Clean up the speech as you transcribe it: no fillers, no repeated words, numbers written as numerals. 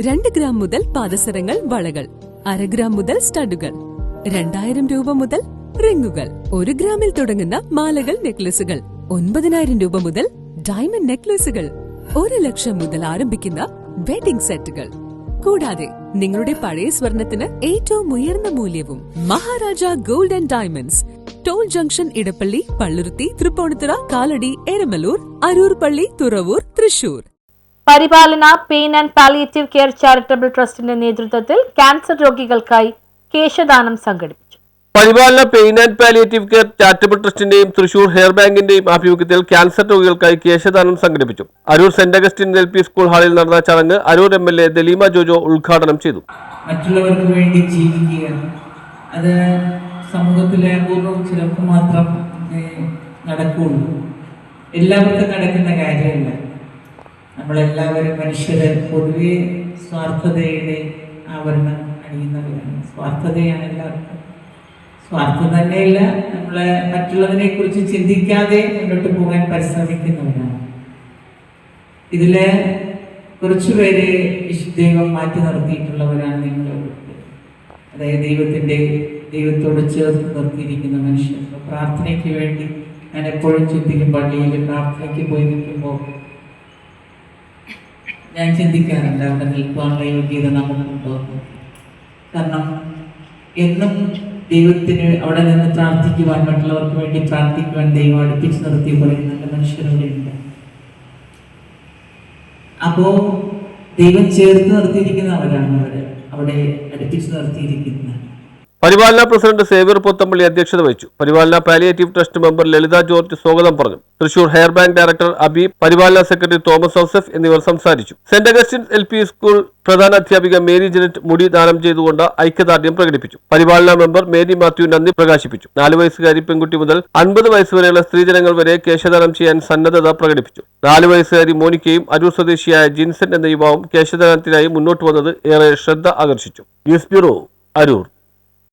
2 gram മുതൽ പാദസരങ്ങൾ, വളകൾ, 1/2 gram മുതൽ സ്റ്റഡുകൾ, 2000 രൂപ മുതൽ റിങ്ങുകൾ, 1 ഗ്രാമിൽ തുടങ്ങുന്ന മാലകൾ, നെക്ലസുകൾ, 9000 രൂപ മുതൽ ഡയമണ്ട് നെക്ലസുകൾ, 1 ലക്ഷം മുതൽ ആരംഭിക്കുന്ന വെഡിംഗ് സെറ്റുകൾ. കൂടാതെ നിങ്ങളുടെ പഴയ സ്വർണത്തിന് ഏറ്റവും ഉയർന്ന മൂല്യവും. Maharaja gold and diamonds, toll junction, Edappally, Palluruthy, Tripunithura, Kalady, Eramalloor, Aroor Palli, Thuravoor, Thrissur. Paripalana pain and palliative care charitable ട്രസ്റ്റിന്റെ നേതൃത്വത്തിൽ ക്യാൻസർ രോഗികൾക്കായി കേശദാനം സംഘടിപ്പിച്ചു. Paripalana pain and palliative care charitable ട്രസ്റ്റിന്റെയും തൃശൂർ ഹെയർ ബാങ്കിന്റെയും ആഭിമുഖ്യത്തിൽ ക്യാൻസർ രോഗികൾക്കായി കേശദാനം സംഘടിപ്പിച്ചു. Aroor saint Augustine LP school ഹാളിൽ നടന്ന ചടങ്ങ് അരൂർ MLA ദലീമ ജോജോ ഉദ്ഘാടനം ചെയ്തു. മറ്റുള്ളവർക്ക് വേണ്ടി ജീവിക്കുക, അത് സമൂഹത്തിലെ അപൂർവം ചിലർക്ക് മാത്രം നടക്കുകയുള്ളൂ. എല്ലാവർക്കും നടക്കുന്ന കാര്യമല്ല. നമ്മളെല്ലാവരും മനുഷ്യര് പൊതുവെ സ്വാർത്ഥതയുടെ ആവരണം അണിയുന്നവരാണ്. സ്വാർത്ഥതയാണ് എല്ലാവർക്കും. സ്വാർത്ഥം തന്നെയല്ല, നമ്മളെ മറ്റുള്ളതിനെ കുറിച്ച് ചിന്തിക്കാതെ മുന്നോട്ട് പോകാൻ പരിശ്രമിക്കുന്നവരാണ്. ഇതില് കുറച്ചുപേരെ ദൈവം മാറ്റി നിർത്തിയിട്ടുള്ളവരാണ് നിങ്ങൾ. അതായത് ദൈവത്തോട് ചേർത്ത് നിർത്തിയിരിക്കുന്ന മനുഷ്യർ. പ്രാർത്ഥനയ്ക്ക് വേണ്ടി ഞാൻ എപ്പോഴും ചിന്തിക്കും. പള്ളിയിൽ പ്രാർത്ഥനയ്ക്ക് പോയി നിൽക്കുമ്പോൾ ഞാൻ ചിന്തിക്കാറുണ്ട്, അവിടെ നിൽക്കാനുള്ള യോഗ്യത നമുക്കുണ്ടോ. കാരണം എന്നും ദൈവത്തിന് അവിടെ നിന്ന് പ്രാർത്ഥിക്കുവാൻ, മറ്റുള്ളവർക്ക് വേണ്ടി പ്രാർത്ഥിക്കുവാൻ ദൈവം അടുപ്പിച്ച് നിർത്തി പറയുന്ന നല്ല മനുഷ്യരവിടെ ഉണ്ട്. അപ്പോ ദൈവം ചേർത്ത് നിർത്തിയിരിക്കുന്നവരാണ് അവിടെ അടുപ്പിച്ച് നിർത്തിയിരിക്കുന്നത്. പരിപാലന പ്രസിഡന്റ് സേവ്യർ പോത്തമ്പള്ളി അധ്യക്ഷത വഹിച്ചു. Paripalana palliative trust member Lalitha George സ്വാഗതം പറഞ്ഞു. Thrissur hair bank director Abi, Paripalana secretary Thomas Joseph എന്നിവർ സംസാരിച്ചു. സെന്റ് അഗസ്റ്റിൻ LP സ്കൂൾ പ്രധാന അധ്യാപിക മേരി ജനറ്റ് മുടി ദാനം ചെയ്തുകൊണ്ട് ഐക്യദാർഢ്യം പ്രകടിപ്പിച്ചു. പരിപാലന മെമ്പർ മേരി മാത്യു നന്ദി പ്രകാശിപ്പിച്ചു. 4 വയസ്സുകാരി പെൺകുട്ടി മുതൽ 50 വയസ്സുവരെയുള്ള സ്ത്രീജനങ്ങൾ വരെ കേശദാനം ചെയ്യാൻ സന്നദ്ധത പ്രകടിപ്പിച്ചു. 4 വയസ്സുകാരി മോനിക്കയും അരൂർ സ്വദേശിയായ ജിൻസൺ എന്ന യുവാവും കേശദാനത്തിനായി മുന്നോട്ട് വന്നത് ഏറെ ശ്രദ്ധ ആകർഷിച്ചു. News bureau, Aroor.